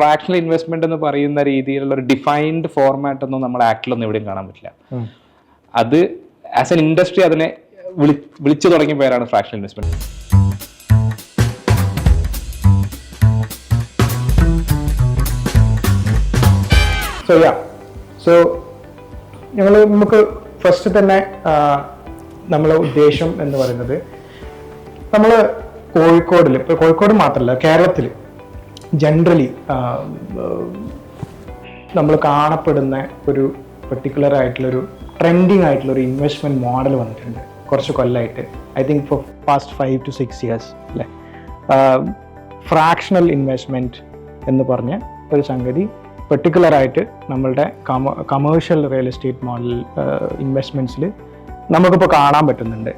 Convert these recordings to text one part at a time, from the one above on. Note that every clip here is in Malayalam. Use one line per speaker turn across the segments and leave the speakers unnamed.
ഫ്രാക്ഷണൽ ഇൻവെസ്റ്റ്മെന്റ് എന്ന് പറയുന്ന രീതിയിലുള്ള ഒരു ഡിഫൈൻഡ് ഫോർമാറ്റ് ഒന്നും നമ്മുടെ ആക്ടിലൊന്നും എവിടെയും കാണാൻ പറ്റില്ല. അത് ആസ് എൻ ഇൻഡസ്ട്രി അതിനെ വിളിച്ചു തുടങ്ങിയ പേരാണ് ഫ്രാക്ഷണൽ ഇൻവെസ്റ്റ്മെന്റ്.
സോ നമുക്ക് ഫസ്റ്റ് തന്നെ നമ്മളെ ഉദ്ദേശം എന്ന് പറയുന്നത്, നമ്മൾ കോഴിക്കോടിൽ, ഇപ്പോൾ കോഴിക്കോട് മാത്രമല്ല കേരളത്തിൽ ജനറലി നമ്മൾ കാണപ്പെടുന്ന ഒരു പെർട്ടിക്കുലർ ആയിട്ടുള്ളൊരു ട്രെൻഡിങ് ആയിട്ടുള്ളൊരു ഇൻവെസ്റ്റ്മെൻറ്റ് മോഡൽ വന്നിട്ടുണ്ട് കുറച്ച് കൊല്ലമായിട്ട്. I think for past 5 to 6 years അല്ലേ. ഫ്രാക്ഷണൽ ഇൻവെസ്റ്റ്മെൻറ്റ് എന്ന് പറഞ്ഞ ഒരു സംഗതി പെർട്ടിക്കുലറായിട്ട് നമ്മളുടെ കമേഴ്ഷ്യൽ റിയൽ എസ്റ്റേറ്റ് മോഡൽ ഇൻവെസ്റ്റ്മെൻറ്റ്സിൽ നമുക്കിപ്പോൾ കാണാൻ പറ്റുന്നുണ്ട്.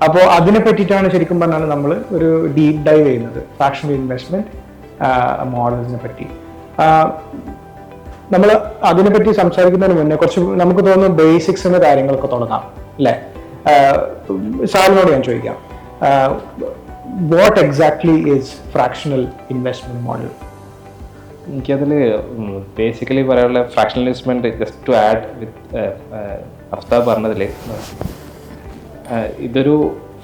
അപ്പോൾ അതിനെ പറ്റിയിട്ടാണ് ശരിക്കും പറഞ്ഞാൽ നമ്മൾ ഒരു ഡീപ്പ് ഡൈവ് ചെയ്യുന്നത്, ഫ്രാക്ഷണൽ ഇൻവെസ്റ്റ്മെൻറ്റ് മോഡൽസിനെ പറ്റി. നമ്മൾ അതിനെപ്പറ്റി സംസാരിക്കുന്നതിന് മുന്നേ കുറച്ച് നമുക്ക് തോന്നുന്നു ബേസിക്സിൻ്റെ കാര്യങ്ങളൊക്കെ തുടങ്ങാം അല്ലേ. സാറിനോട് ഞാൻ ചോദിക്കാം, what exactly is fractional investment model?
എനിക്കതിൽ ബേസിക്കലി പറയാനുള്ള fractional investment, just to add with Aftab പറഞ്ഞതിൽ, ഇതൊരു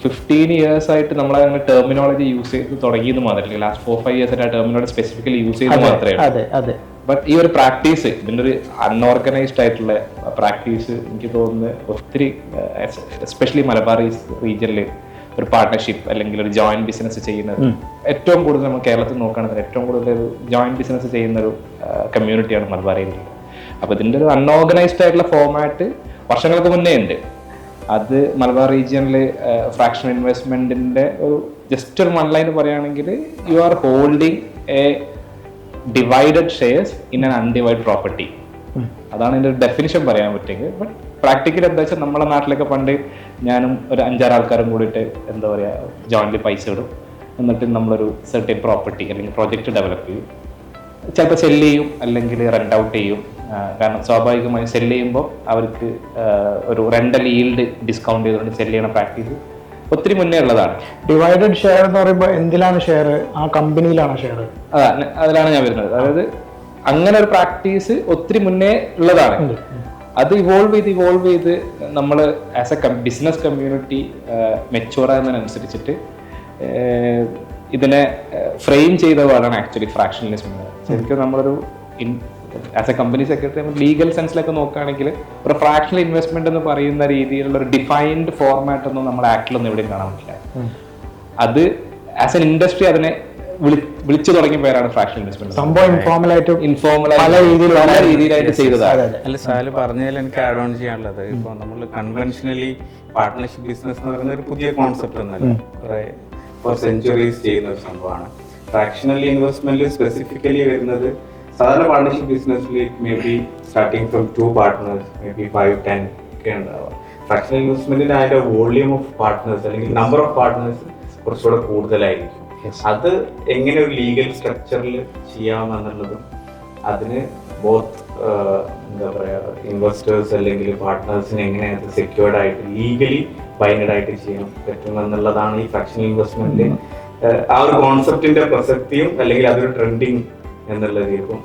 15 years ആയിട്ട് നമ്മൾ അങ്ങനെ ടെർമിനോളജി യൂസ് ചെയ്ത് തുടങ്ങിയെന്ന് മാത്രമല്ല, ലാസ്റ്റ് 4-5 years ആയിട്ട് ആ ടെർമിനോളജി സ്പെസിഫിക്കലി യൂസ് ചെയ്ത് മാത്രമേ. ബട്ട് ഈ ഒരു പ്രാക്ടീസ്, ഇതിൻ്റെ ഒരു അൺഓർഗനൈസ്ഡ് ആയിട്ടുള്ള പ്രാക്ടീസ് എനിക്ക് തോന്നുന്നത് ഒത്തിരി, എസ്പെഷ്യലി മലബാർ റീജിയനിൽ ഒരു പാർട്ട്ണർഷിപ്പ് അല്ലെങ്കിൽ ഒരു ജോയിന്റ് ബിസിനസ് ചെയ്യുന്നത് ഏറ്റവും കൂടുതൽ നമ്മൾ കേരളത്തിൽ നോക്കുകയാണെങ്കിൽ ഏറ്റവും കൂടുതൽ ഒരു ജോയിന്റ് ബിസിനസ് ചെയ്യുന്ന ഒരു കമ്മ്യൂണിറ്റിയാണ് മലബാർ ഏരിയയിൽ. അപ്പോൾ ഇതിൻ്റെ ഒരു അൺഓർഗനൈസ്ഡ് ആയിട്ടുള്ള ഫോമാറ്റ് വർഷങ്ങൾക്ക് മുന്നേ ഉണ്ട്. അത് മലബാർ റീജിയനിൽ ഫ്രാക്ഷണൽ ഇൻവെസ്റ്റ്മെന്റിന്റെ ഒരു ജസ്റ്റ് ഒരു വൺ ലൈൻ പറയുകയാണെങ്കിൽ, you are holding A divided shares in an undivided property. അതാണ് ഇതിന്റെ ഒരു ഡെഫിനിഷൻ പറയാൻ പറ്റുമെങ്കിൽ. ബട്ട് പ്രാക്ടിക്കലി എന്താ വെച്ചാൽ നമ്മുടെ നാട്ടിലൊക്കെ പണ്ട് ഞാനും ഒരു 5-6 ആൾക്കാരും കൂടിയിട്ട് എന്താ പറയുക ജോയിന്റ് പൈസ ഇടും, എന്നിട്ട് നമ്മളൊരു സെർട്ടൻ പ്രോപ്പർട്ടി അല്ലെങ്കിൽ പ്രോജക്റ്റ് ഡെവലപ്പ് ചെയ്യും. ചിലപ്പോൾ സെല് ചെയ്യും അല്ലെങ്കിൽ റെന്റ് ഔട്ട് ചെയ്യും. കാരണം സ്വാഭാവികമായും സെല് ചെയ്യുമ്പോൾ അവർക്ക് ഒരു റെന്റൽ ഈൽഡ് ഡിസ്കൗണ്ട് ചെയ്തുകൊണ്ട് സെല് ചെയ്യണ പ്രാക്ടീസ് ഒത്തിരി മുന്നേ ഉള്ളതാണ്.
ഡിവൈഡഡ് ഷെയർ എന്ന് പറയുമ്പോൾ എന്തിലാണ് ഷെയർ? ആ കമ്പനിയിലാണ് ഷെയർ?
അതിലാണ് ഞാൻ വരുന്നത്. അതായത് അങ്ങനെ ഒരു പ്രാക്ടീസ് ഒത്തിരി മുന്നേ ഉള്ളതാണ്. അത് ഇവോൾവ് ചെയ്ത് നമ്മൾ as a business community mature ആകുന്നതിനനുസരിച്ചിട്ട് ഇതിനെ ഫ്രെയിം ചെയ്തതാണ് ആക്ച്വലി ഫ്രാക്ഷണൽ ഇൻവെസ്റ്റ്മെന്റ്. ശരിക്കും നമ്മളൊരു as a company secretary legal സെൻസിലൊക്കെ നോക്കുകയാണെങ്കിൽ ഒരു ഫ്രാക്ഷണൽ ഇൻവെസ്റ്റ്മെന്റ് എന്ന് പറയുന്ന രീതിയിലുള്ള ഒരു ഡിഫൈൻഡ് ഫോർമാറ്റ് ഒന്നും നമ്മുടെ ആക്ടിലൊന്നും എവിടെയും കാണാൻ പറ്റില്ല. അത് ആസ് എൻ ഇൻഡസ്ട്രി അതിനെ വിളിച്ചു തുടങ്ങിയ പേരാണ് ഫ്രാക്ഷണൽ ഇൻവെസ്റ്റ്മെന്റ്.
സംഭവം ഇൻഫോർമൽ പല
രീതിയിലായിട്ട് ചെയ്തതാണ്.
അല്ല, സാല് പറഞ്ഞതിൽ എനിക്ക് ആഡ് ഓൺ ചെയ്യാനുള്ളത്, ഇപ്പൊ നമ്മൾ കൺവെൻഷനലി പാർട്ട്ണർഷിപ്പ് ബിസിനസ് എന്ന് പറയുന്ന ഒരു പുതിയ കോൺസെപ്റ്റ് ഒന്നല്ല, കുറെ ഫോർ സെഞ്ചുറീസ് ചെയ്യുന്ന ഒരു സംഭവമാണ്. ഫ്രാക്ഷണൽ ഇൻവെസ്റ്റ്മെന്റ് സ്പെസിഫിക്കലി വരുന്നത് സാധാരണ പാർട്ണർഷിപ്പ് ബിസിനസ്സിൽ may be starting from 2 partners, may be 5-10 ഒക്കെ ഉണ്ടാവുക. ഫ്രാക്ഷണൽ ഇൻവെസ്റ്റ്മെന്റിന് അതിന്റെ വോള്യൂം ഓഫ് പാർട്ട്നേഴ്സ് അല്ലെങ്കിൽ നമ്പർ ഓഫ് പാർട്ട്നേഴ്സ് കുറച്ചുകൂടെ കൂടുതലായിരിക്കും. അത് എങ്ങനെ ഒരു ലീഗൽ സ്ട്രക്ചറിൽ ചെയ്യാമെന്നുള്ളതും അതിന് ബോത്ത് എന്താ പറയുക ഇൻവെസ്റ്റേഴ്സ് അല്ലെങ്കിൽ പാർട്ട്നേഴ്സിന് എങ്ങനെ അത് സെക്യൂർഡ് ആയിട്ട് ലീഗലി ബൈൻഡഡ് ആയിട്ട് ചെയ്യാൻ പറ്റുമെന്നുള്ളതാണ് ഈ ഫ്രാക്ഷണൽ ഇൻവെസ്റ്റ്മെന്റിൽ ആ ഒരു കോൺസെപ്റ്റിന്റെ പ്രസക്തിയും അല്ലെങ്കിൽ അതൊരു ട്രെൻഡിങ് എന്നുള്ളത്. ഇപ്പം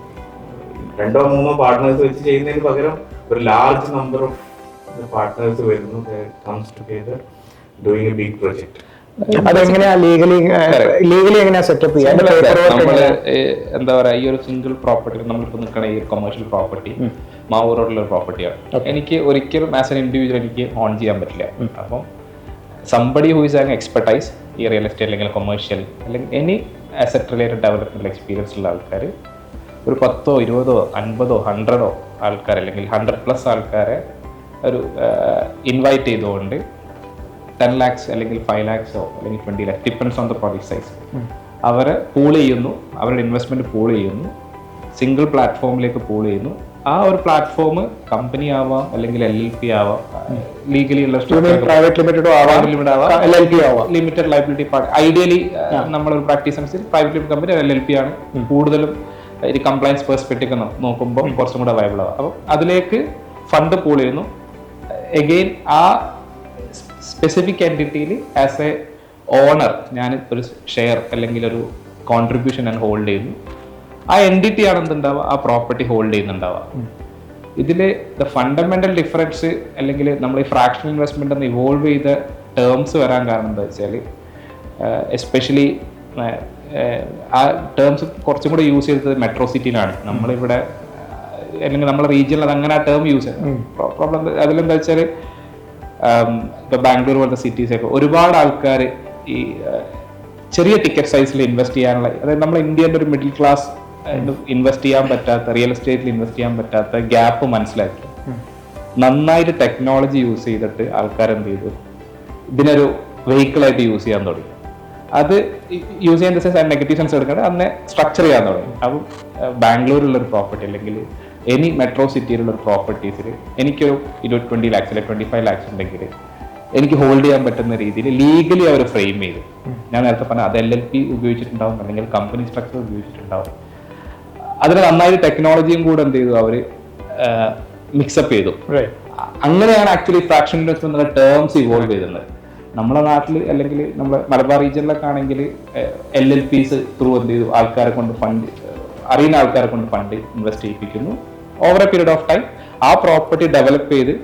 2-3 പാർട്ട്നേഴ്സ് വെച്ച് ചെയ്യുന്നതിന് പകരം ഒരു ലാർജ് നമ്പർ ഓഫ് പാർട്ട്നേഴ്സ് വരുന്നു, comes together doing a big project.
അതെങ്ങനെയാ ലീഗലി എങ്ങനെയാ സെറ്റപ്പ് ചെയ്യാൻ?
നമ്മള് എന്താ പറയാ, ഈ ഒരു സിംഗിൾ പ്രോപ്പർട്ടി നമ്മളിപ്പോ നിൽക്കണ ഈ കൊമേഴ്ഷ്യൽ പ്രോപ്പർട്ടി മാവൂർ റോഡിലുള്ള പ്രോപ്പർട്ടിയാണ്. എനിക്ക് ഒരിക്കലും ആസ് എൻ ഇൻഡിവിജ്വൽ എനിക്ക് ഓൺ ചെയ്യാൻ പറ്റില്ല. അപ്പം somebody who is having expertise ഈ റിയൽ എസ്റ്റേറ്റ് അല്ലെങ്കിൽ കൊമേഴ്ഷ്യൽ അല്ലെങ്കിൽ any asset related development experience ഉള്ള ആൾക്കാർ ഒരു 10, 20, 50, 100 ആൾക്കാർ അല്ലെങ്കിൽ 100+ ആൾക്കാരെ ഒരു ഇൻവൈറ്റ് ചെയ്തുകൊണ്ട് 10 lakhs അല്ലെങ്കിൽ 5 lakhs അല്ലെങ്കിൽ 20 lakhs depends on the project size അവരെ പൂൾ ചെയ്യുന്നു, അവരുടെ ഇൻവെസ്റ്റ്മെന്റ് പൂൾ ചെയ്യുന്നു, സിംഗിൾ പ്ലാറ്റ്ഫോമിലേക്ക് പൂൾ ചെയ്യുന്നു. ആ ഒരു പ്ലാറ്റ്ഫോം കമ്പനി ആവാം അല്ലെങ്കിൽ LLP ആവാം, ലീഗലി ഉള്ള ലിമിറ്റഡ് ലൈബിലിറ്റി പാർട്ട്. ഐഡിയലി നമ്മളൊരു പ്രാക്ടീസ് അനുസരിച്ച് പ്രൈവറ്റ് ലിമിറ്റഡ് കമ്പനി LLP ആണ് കൂടുതലും ഈ കംപ്ലയൻസ് പെർസ്പെക്റ്റീവ് നോക്കുമ്പോൾ കുറച്ചും കൂടെ വയബിൾ ആവാം. അപ്പം അതിലേക്ക് ഫണ്ട് പൂൾ ചെയ്യുന്നു. എഗെയിൻ ആ സ്പെസിഫിക് എൻറ്റിറ്റിയിൽ ആസ് എ ഓണർ ഞാൻ ഒരു ഷെയർ അല്ലെങ്കിൽ ഒരു കോൺട്രിബ്യൂഷൻ ഞാൻ ഹോൾഡ് ചെയ്യുന്നു. ആ എൻറ്റിറ്റി ആണ് എന്തുണ്ടാവുക, ആ പ്രോപ്പർട്ടി ഹോൾഡ് ചെയ്യുന്നുണ്ടാവുക. ഇതിൽ ദ ഫണ്ടമെന്റൽ ഡിഫറൻസ് അല്ലെങ്കിൽ നമ്മൾ ഈ ഫ്രാക്ഷണൽ ഇൻവെസ്റ്റ്മെന്റ് എന്ന് ഇവോൾവ് ചെയ്ത ടേംസ് വരാൻ കാരണം എന്താ വെച്ചാൽ, എസ്പെഷ്യലി ആ ടേംസ് കുറച്ചും കൂടെ യൂസ് ചെയ്തത് മെട്രോ സിറ്റിയിലാണ്. നമ്മളിവിടെ അല്ലെങ്കിൽ നമ്മുടെ റീജിയനിൽ അത് അങ്ങനെ ആ ടേം യൂസ് ചെയ്യുന്നത്. പ്രോബ്ലം അതിലെന്താ വെച്ചാൽ, ഇപ്പൊ ബാംഗ്ലൂർ പോലത്തെ സിറ്റീസൊക്കെ ഒരുപാട് ആൾക്കാർ ഈ ചെറിയ ടിക്കറ്റ് സൈസിൽ ഇൻവെസ്റ്റ് ചെയ്യാനുള്ള, അതായത് നമ്മൾ ഇന്ത്യൻ്റെ ഒരു മിഡിൽ ക്ലാസ് ഇൻവെസ്റ്റ് ചെയ്യാൻ പറ്റാത്ത, റിയൽ എസ്റ്റേറ്റിൽ ഇൻവെസ്റ്റ് ചെയ്യാൻ പറ്റാത്ത ഗ്യാപ്പ് മനസ്സിലാക്കി നന്നായിട്ട് ടെക്നോളജി യൂസ് ചെയ്തിട്ട് ആൾക്കാർ എന്ത് ചെയ്തു, ഇതിനൊരു വെഹിക്കിളായിട്ട് യൂസ് ചെയ്യാൻ തുടങ്ങി. അത് യൂസ് ചെയ്യാൻ സെൻസ് നെഗറ്റീവ് സെൻസ് എടുക്കാണ്ട് അതിനെ സ്ട്രക്ചർ ചെയ്യാൻ തുടങ്ങി. അപ്പം ബാംഗ്ലൂരിലുള്ളൊരു പ്രോപ്പർട്ടി അല്ലെങ്കിൽ എനി മെട്രോ സിറ്റിയിലുള്ള ഒരു പ്രോപ്പർട്ടീസിൽ എനിക്കൊരു 20 lakhs അല്ലെങ്കിൽ 25 lakhs ഉണ്ടെങ്കിൽ എനിക്ക് ഹോൾഡ് ചെയ്യാൻ പറ്റുന്ന രീതിയിൽ ലീഗലി അവർ ഫ്രെയിം ചെയ്തു. ഞാൻ നേരത്തെ പറഞ്ഞ അത് LLP ഉപയോഗിച്ചിട്ടുണ്ടാവും, അല്ലെങ്കിൽ കമ്പനി സ്ട്രക്ചർ ഉപയോഗിച്ചിട്ടുണ്ടാവും. അതിന് നന്നായിട്ട് ടെക്നോളജിയും കൂടെ എന്ത് ചെയ്തു, അവർ മിക്സപ്പ് ചെയ്തു. അങ്ങനെയാണ് ആക്ച്വലി ഫ്രാക്ഷൻ ഇൻവെസ്റ്റ്മെന്റ് എന്ന ടേംസ് ഇവോൾവ് ചെയ്തത്. നമ്മുടെ നാട്ടിൽ അല്ലെങ്കിൽ നമ്മുടെ മലബാർ റീജിയനിലൊക്കെ ആണെങ്കിൽ LLPs ത്രൂ എന്ത് ചെയ്തു, ആൾക്കാരെ കൊണ്ട് ഫണ്ട്, അറിയുന്ന ആൾക്കാരെ കൊണ്ട് ഫണ്ട് ഇൻവെസ്റ്റ് ചെയ്യിപ്പിക്കുന്നു. Over a period of time ആ പ്രോപ്പർട്ടി ഡെവലപ്പ് ചെയ്ത്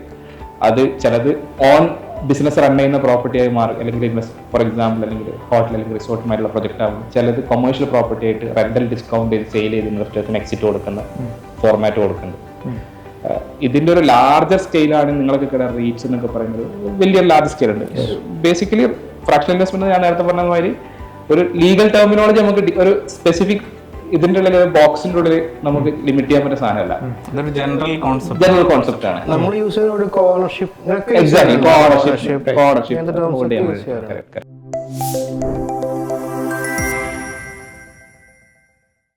അത് ചിലത് ഓൺ ബിസിനസ് റൺ ചെയ്യുന്ന പ്രോപ്പർട്ടിയായി മാറും, അല്ലെങ്കിൽ ഫോർ എക്സാമ്പിൾ അല്ലെങ്കിൽ ഹോട്ടൽ അല്ലെങ്കിൽ റിസോർട്ടുമായിട്ടുള്ള പ്രൊജക്റ്റ് ആകും. ചിലത് കൊമേഴ്ഷ്യൽ പ്രോപ്പർട്ടി ആയിട്ട് റെന്റൽ ഡിസ്കൗണ്ട് ചെയ്ത് സെയിൽ ചെയ്ത് ഇൻവെസ്റ്റേഴ്സിന് എക്സിറ്റ് കൊടുക്കുന്ന ഫോർമാറ്റ് കൊടുക്കുന്നുണ്ട്. ഇതിന്റെ ഒരു ലാർജർ സ്കെയിലാണ് നിങ്ങളൊക്കെ കിട റീച്ച് എന്നൊക്കെ പറയുന്നത്. വലിയൊരു ലാർജ് സ്കെയിൽ ഉണ്ട്. ബേസിക്കലി ഫ്രാക്ഷണൽ ഇൻവെസ്റ്റ്മെന്റ് ഞാൻ നേരത്തെ പറഞ്ഞ മാതിരി ഒരു ലീഗൽ ടെർമിനോളജി നമുക്ക് ഒരു സ്പെസിഫിക് ഇതിന്റെ ഉള്ളിൽ ബോക്സിന്റെ ഉള്ളിൽ നമുക്ക് ലിമിറ്റ് ചെയ്യാൻ പറ്റുന്ന സാധനമല്ല.
ജനറൽ കോൺസെപ്റ്റ് ആണ്.
നമ്മൾ യൂസ് ചെയ്യുന്ന ഓണർഷിപ്പ്
എക്സാക്ട്ലി ഓണർഷിപ്പ്